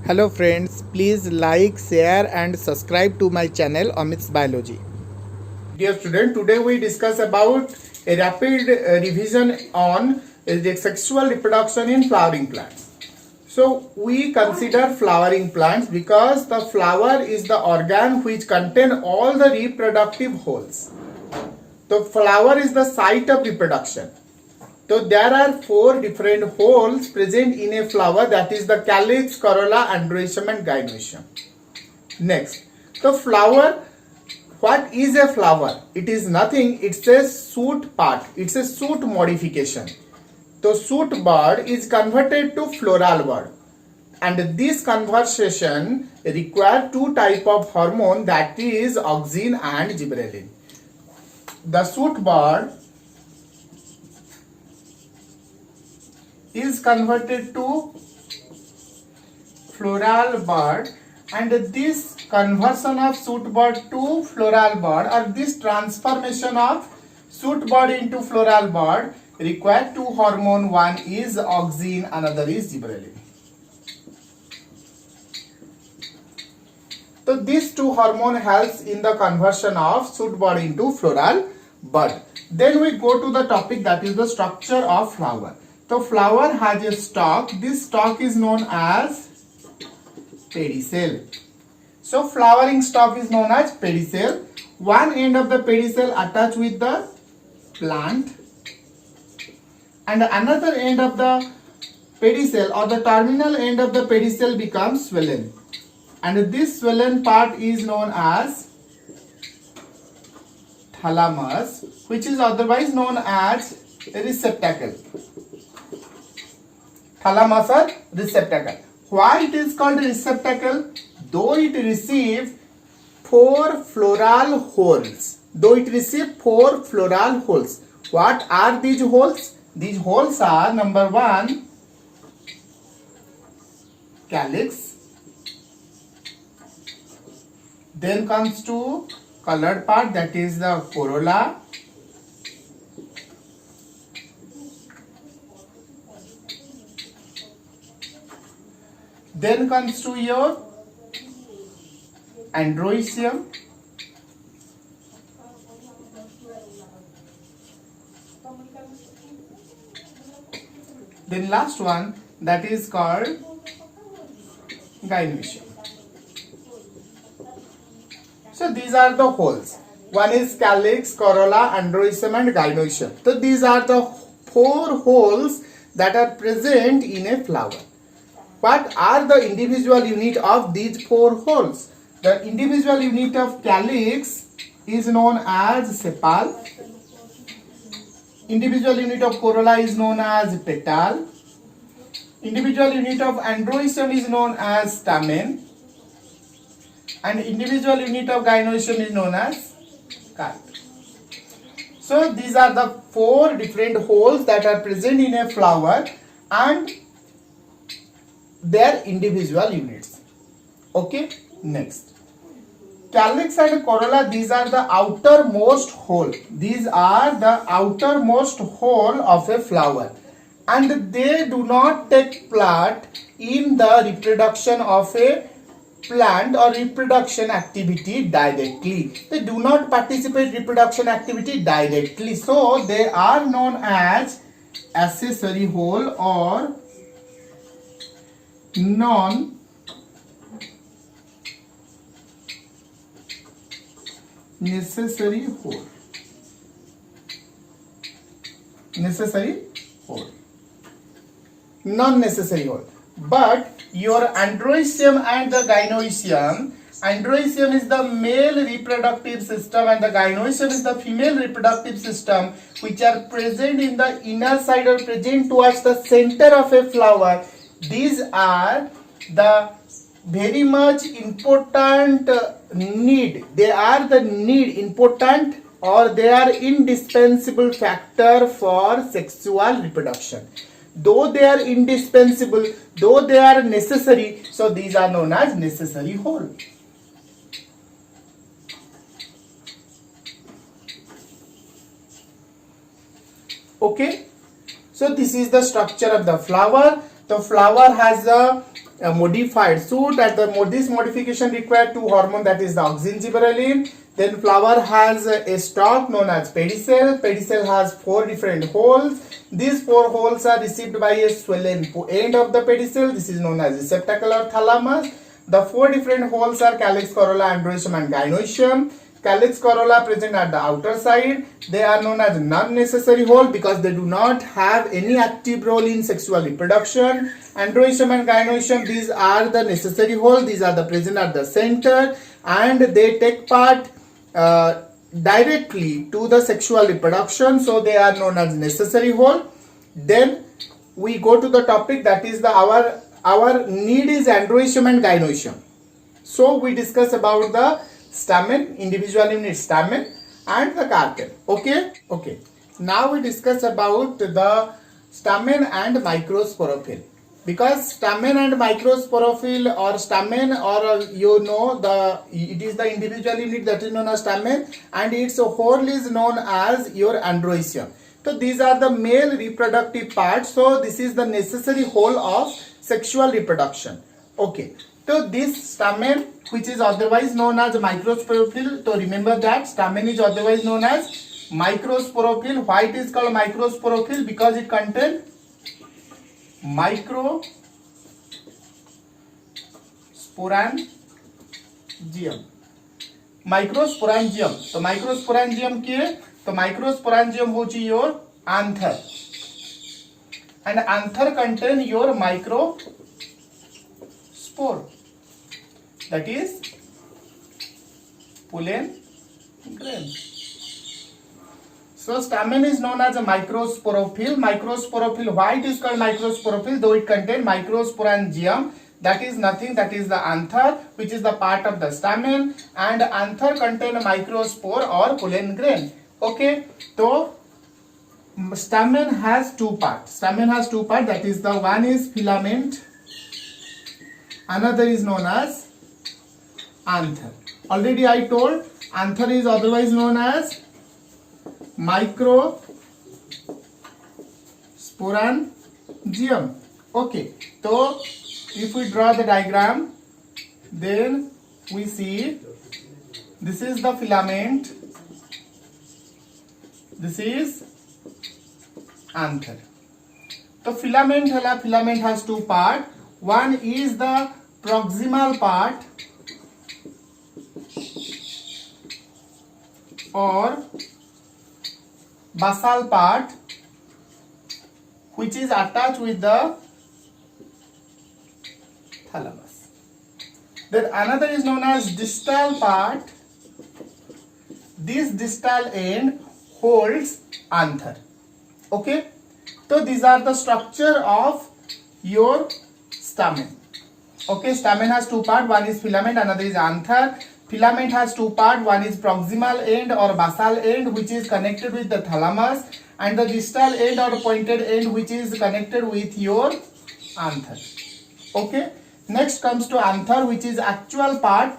Hello friends, please like, share and subscribe to my channel AMIT'S Biology. Dear student, today we discuss about a rapid revision on the sexual reproduction in flowering plants. So we consider flowering plants because the flower is the organ which contain all the reproductive holes. The flower is the site of reproduction. So there are four different holes present in a flower, that is the calyx, corolla, androecium and gynoecium. Next, the flower, what is a flower? It is nothing, it's a shoot part, it's a shoot modification. The shoot bud is converted to floral bud, and this conversion requires two type of hormone, that is auxin and gibberellin. The shoot bud is converted to floral bud, and this conversion of shoot bud to floral bud, or this transformation of shoot bud into floral bud, require two hormone. One is auxin, another is gibberellin. So these two hormone helps in the conversion of shoot bud into floral bud. Then we go to the topic, that is the structure of flower. The flower has a stalk. This stalk is known as pedicel. So flowering stalk is known as pedicel. One end of the pedicel attached with the plant, and another end of the pedicel, or the terminal end of the pedicel, becomes swollen, and this swollen part is known as thalamus, which is otherwise known as receptacle. Thalamus or receptacle. Why it is called receptacle? Though it receives four floral holes. What are these holes? These holes are: number one, calyx. Then comes to colored part, that is the corolla. Then comes to your androecium. Then last one, that is called gynoecium. So these are the holes. One is calyx, corolla, androecium and gynoecium. So these are the four holes that are present in a flower. What are the individual unit of these four holes? The individual unit of calyx is known as sepal. Individual unit of corolla is known as petal. Individual unit of androecium is known as stamen. And individual unit of gynoecium is known as carp. So these are the four different holes that are present in a flower and their individual units. Okay, next, calyx and corolla, these are the outermost hole. These are the outermost hole of a flower, and they do not take part in the reproduction of a plant or reproduction activity directly. They do not participate in reproduction activity directly, so they are known as accessory hole or non-necessary hole. Non-necessary hole. But your androecium and the gynoecium, androecium is the male reproductive system and the gynoecium is the female reproductive system, which are present in the inner side or present towards the center of a flower. These are the very much important need. They are the important, or they are indispensable factor for sexual reproduction. Though they are indispensable, though they are necessary, so these are known as necessary hole. Okay, so this is the structure of the flower. The flower has a modified. So that this modification required two hormone, that is the auxin gibberellin. Then flower has a stalk known as pedicel. Pedicel has 4 different holes. These 4 holes are received by a swollen end of the pedicel. This is known as receptacle or thalamus. The 4 different holes are calyx, corolla, androecium and gynoecium. Calyx, corolla present at the outer side. They are known as non-necessary hole because they do not have any active role in sexual reproduction. Androecium and gynoecium, these are the necessary hole. These are the present at the center and they take part directly to the sexual reproduction, so they are known as necessary hole. Then we go to the topic, that is our need is androecium and gynoecium. So we discuss about the stamen, individual unit stamen and the carpel. Okay. Now we discuss about the stamen and microsporophyll. Because stamen and microsporophyll, or stamen, or it is the individual unit that is known as stamen and its whole is known as your androecium. So these are the male reproductive parts. So this is the necessary whole of sexual reproduction. Okay. So this stamen, which is otherwise known as microsporophyll, so remember that stamen is otherwise known as microsporophyll. Why it is called microsporophyll? Because it contains microsporangium. तो microsporangium किए तो microsporangium होची your anther, and anther contain your microspore, that is pollen grain. So stamen is known as a microsporophyll. Microsporophyll, why it is called microsporophyll? Though it contains microsporangium, that is nothing, that is the anther, which is the part of the stamen, and anther contain a microspore or pollen grain. Okay, so stamen has 2 parts. Stamen has 2 parts, that is the one is filament, another is known as anther. Already I told anther is otherwise known as microsporangium. Okay, so if we draw the diagram, then we see this is the filament, this is anther. The filament has 2 parts. One is the proximal part or basal part, which is attached with the thalamus. Then another is known as distal part. This distal end holds anther. Okay, so these are the structure of your stamen. Okay, stamen has 2 parts. One is filament, another is anther. Filament has 2 parts. One is proximal end or basal end, which is connected with the thalamus, and the distal end or pointed end, which is connected with your anther. Okay. Next comes to anther, which is actual part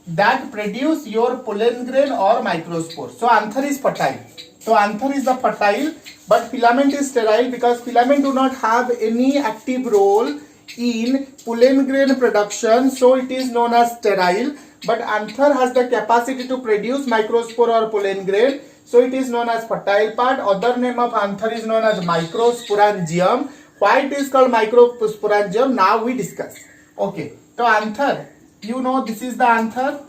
that produce your pollen grain or microspore. So anther is fertile. So anther is the fertile, but filament is sterile because filament do not have any active role in pollen grain production. So it is known as sterile. But anther has the capacity to produce microspore or pollen grain, so it is known as fertile part. Other name of anther is known as microsporangium. Why it is called microsporangium? Now we discuss. Okay, so anther, you know this is the anther.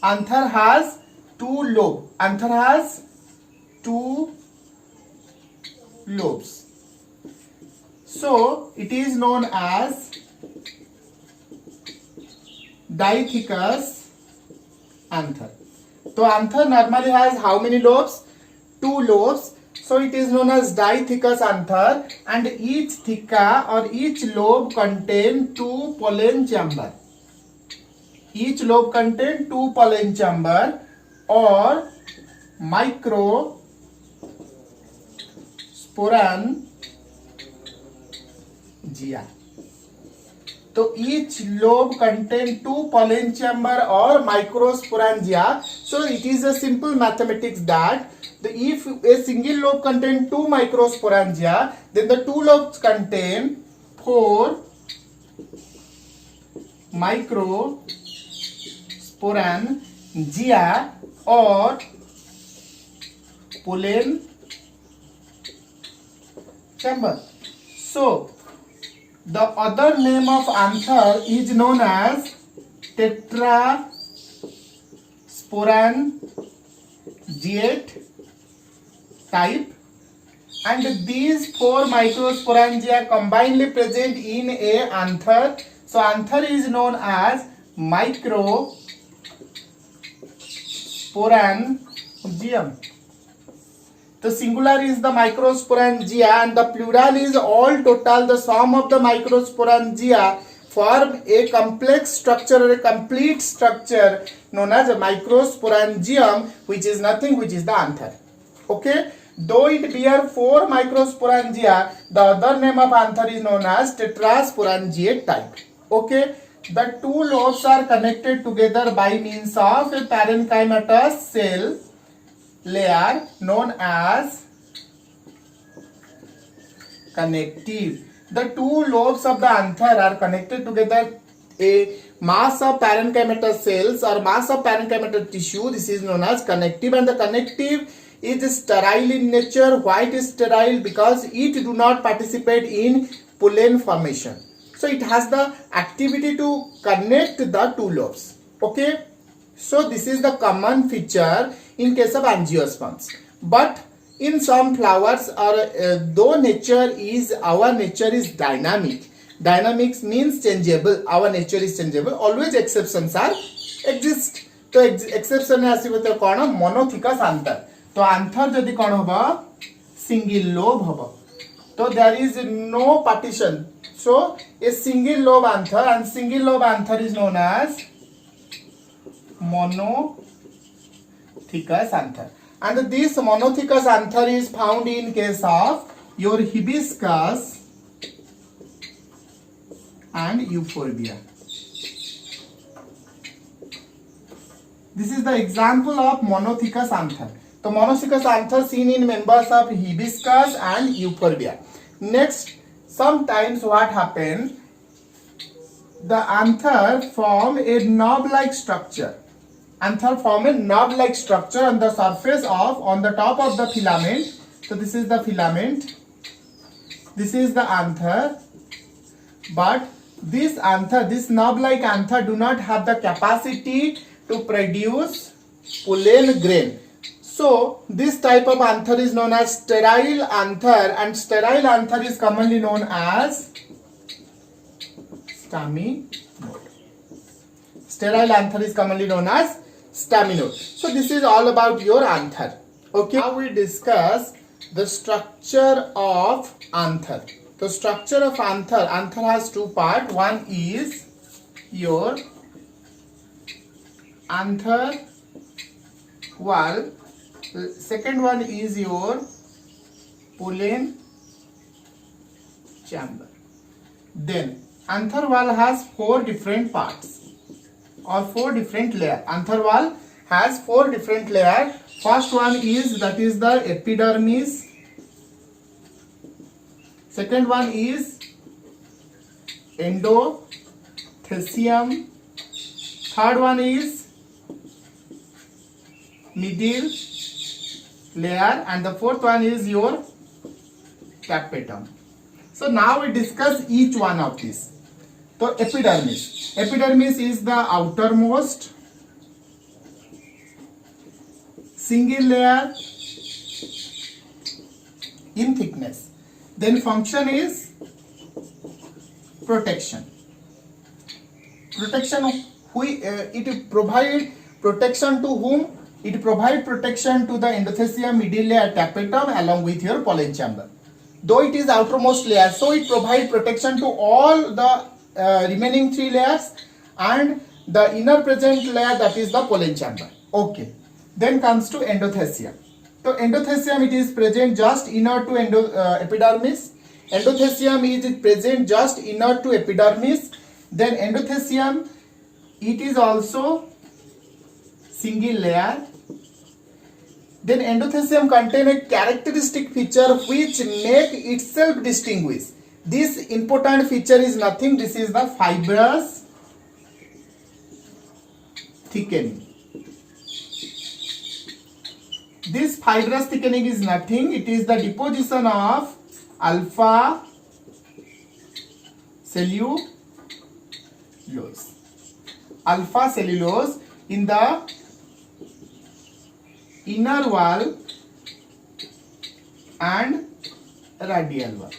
Anther has 2 lobes. Anther has 2 lobes. So it is known as dithecous anther. So anther normally has how many lobes? 2 lobes. So it is known as dithecous anther, and each theca or each lobe contain 2 pollen chamber. Each lobe contain 2 pollen chamber or microsporangia. So each lobe contain 2 pollen chamber or microsporangia. So it is a simple mathematics that if a single lobe contain 2 microsporangia, then the 2 lobes contain 4 microsporangia or pollen chamber. So the other name of anther is known as tetrasporangiate type, and these 4 microsporangia combinedly present in a anther. So anther is known as microsporangium. The singular is the microsporangia and the plural is all total. The sum of the microsporangia form a complex structure or a complete structure known as a microsporangium, which is nothing, which is the anther. Okay, though it bear 4 microsporangia, the other name of anther is known as tetrasporangiate type. Okay, the 2 lobes are connected together by means of a parenchymatous cell layer known as connective. The 2 lobes of the anther are connected together a mass of parenchymatous cells or mass of parenchymatous tissue. This is known as connective, and the connective is sterile in nature. Why it is sterile? Because it do not participate in pollen formation. So it has the activity to connect the 2 lobes. Okay, so this is the common feature in case of angiosperms. But in some flowers, though our nature is dynamic. Dynamics means changeable. Our nature is changeable. Always exceptions are exist. तो exception आसीबो तो कोन monothecous anther. तो anther जदि कोन होबा single lobe होबा. So there is no partition. So a single lobe anther, and single lobe anther is known as monothecous anther. And this monothecous anther is found in case of your hibiscus and euphorbia. This is the example of monothecous anther. So monothecous anther seen in members of hibiscus and euphorbia. Next, sometimes what happens, the anther form a knob-like structure. Anther form a knob-like structure on the surface of, on the top of the filament. So this is the filament. This is the anther. But this anther, this knob-like anther do not have the capacity to produce pollen grain. So this type of anther is known as sterile anther, and sterile anther is commonly known as staminode. Sterile anther is commonly known as staminode. So this is all about your anther. Okay, now we discuss the structure of anther. The structure of anther has 2 parts. One is your anther wall. Second one is your pollen chamber. Then anther wall has 4 different parts or 4 different layers. Anther wall has 4 different layers. First one is, that is the epidermis. Second one is endothesium. Third one is middle layer, and the fourth one is your tapetum. So now we discuss each one of these. So epidermis. Epidermis is the outermost single layer in thickness. Then function is protection. Protection, it provide protection to whom? It provide protection to the endothesia, middle layer, tapetum along with your pollen chamber. Though it is outermost layer, so it provide protection to all the remaining 3 layers and the inner present layer, that is the pollen chamber. Okay. Then comes to endothesia. So endothesium, it is present just inner to epidermis. Endothesium is present just inner to epidermis. Then endothesium, it is also single layer. Then endothesium contain a characteristic feature which make itself distinguish. This important feature is nothing. This is the fibrous thickening. This fibrous thickening is nothing. It is the deposition of alpha cellulose. Alpha cellulose in the inner wall and radial wall.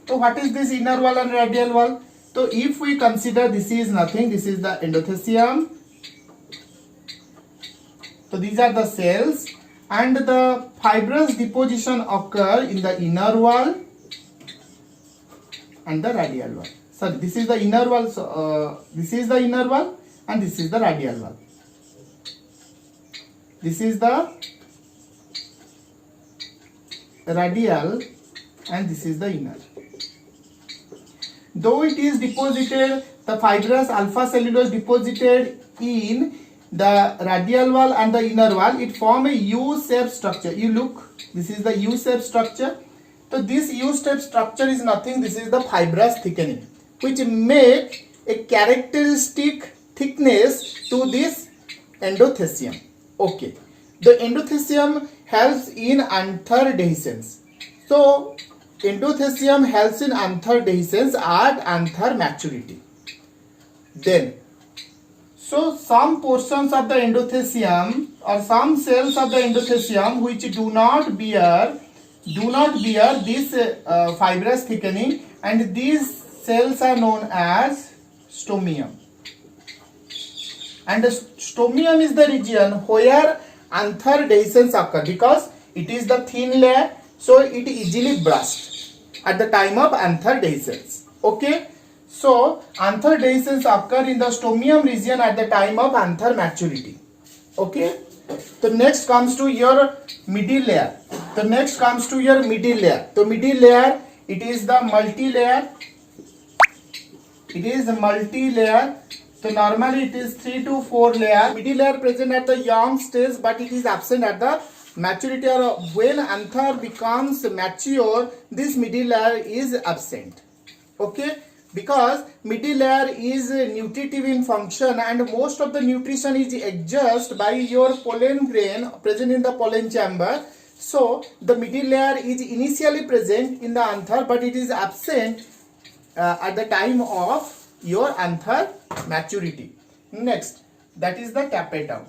So what is this inner wall and radial wall? So if we consider this is nothing, this is the endothelium. So these are the cells, and the fibrous deposition occur in the inner wall and the radial wall. So this is the inner wall. So this is the inner wall and this is the radial wall. This is the radial and this is the inner. Though it is deposited, the fibrous alpha cellulose deposited in the radial wall and the inner wall, it form a U-shaped structure. You look, this is the U-shaped structure. So this U-shaped structure is nothing. This is the fibrous thickening, which make a characteristic thickness to this endothelium. Okay, the endothelium helps in anther dehiscence. So endothelium helps in anther dehiscence at anther maturity. Then, so some portions of the endothelium or some cells of the endothelium which do not bear this fibrous thickening, and these cells are known as stomium. And the stomium is the region where anther dehiscence occurs, because it is the thin layer, so it easily bursts at the time of anther dehiscence. Okay, so anther dehiscence occur in the stomium region at the time of anther maturity. Okay, the next comes to your midi layer. The next comes to your midi layer. The midi layer, it is the multi-layer. It is multi-layer. So normally it is 3 to 4 layer. Midi layer present at the young stage, but it is absent at the maturity, or when anther becomes mature, this midi layer is absent. Okay, because midi layer is nutritive in function, and most of the nutrition is adjusted by your pollen grain present in the pollen chamber. So the midi layer is initially present in the anther, but it is absent at the time of your anther maturity. Next, that is the tapetum.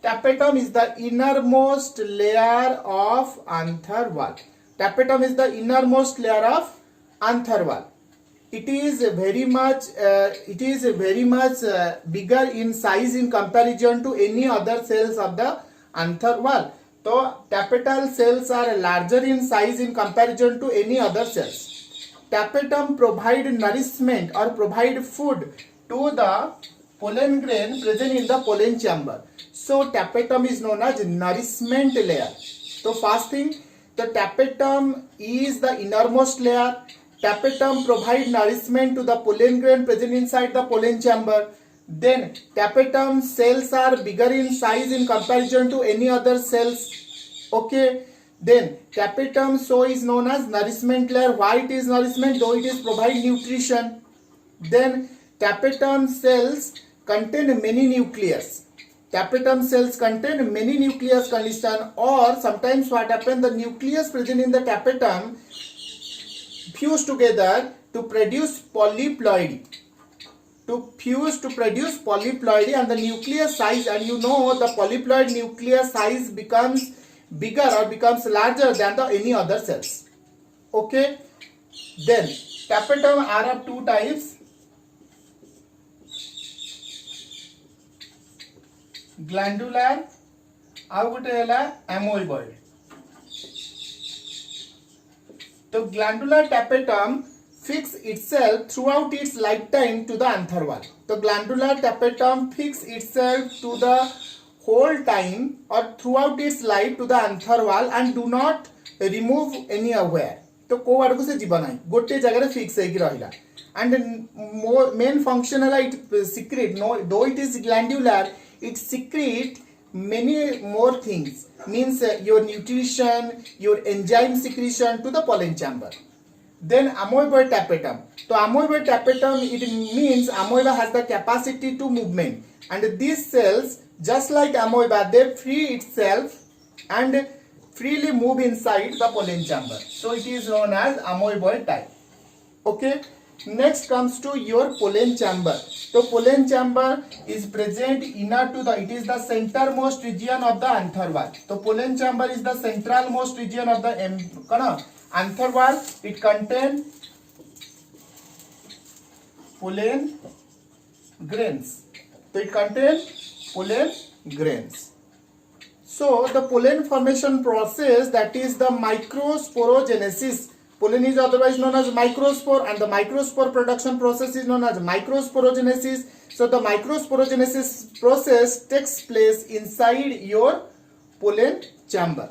Tapetum is the innermost layer of anther wall. Tapetum is the innermost layer of anther wall. It is very much bigger in size in comparison to any other cells of the anther wall. So tapetal cells are larger in size in comparison to any other cells. Tapetum provide nourishment or provide food to the pollen grain present in the pollen chamber. So tapetum is known as nourishment layer. So first thing, the tapetum is the innermost layer. Tapetum provide nourishment to the pollen grain present inside the pollen chamber. Then tapetum cells are bigger in size in comparison to any other cells. Okay. Then tapetum so is known as nourishment layer. Why it is nourishment? Though it is provide nutrition. Then tapetum cells contain many nucleus. Tapetum cells contain many nucleus condition, or sometimes what happens, the nucleus present in the tapetum fuse together to produce polyploidy. To fuse to produce polyploidy, and the nucleus size, and you know the polyploid nucleus size becomes bigger or becomes larger than the any other cells. Okay. Then tapetum are of two types: glandular, ଆଉ ଗୋଟେ ହେଲା amoeboid. So glandular tapetum fix itself throughout its lifetime to the anther wall. So glandular tapetum fix itself to the whole time or throughout its life to the anther wall and do not remove anywhere. तो को आड़ को से जीवन है गोटे जगह fix है कि रहिला. And main function है it secrete, no, though it is glandular, it secrete many more things, means your nutrition, your enzyme secretion to the pollen chamber. Then amoeba tapetum. So amoeba tapetum, it means amoeba has the capacity to movement, and these cells, just like amoeba, they free itself and freely move inside the pollen chamber. So it is known as amoeboid type. Okay. Next comes to your pollen chamber. So pollen chamber is present inner to the, it is the centermost region of the anther wall. So pollen chamber is the centralmost region of the anther wall. It contains pollen grains. So it contains pollen grains. So the pollen formation process, that is the microsporogenesis. Pollen is otherwise known as microspore, and the microspore production process is known as microsporogenesis. So the microsporogenesis process takes place inside your pollen chamber.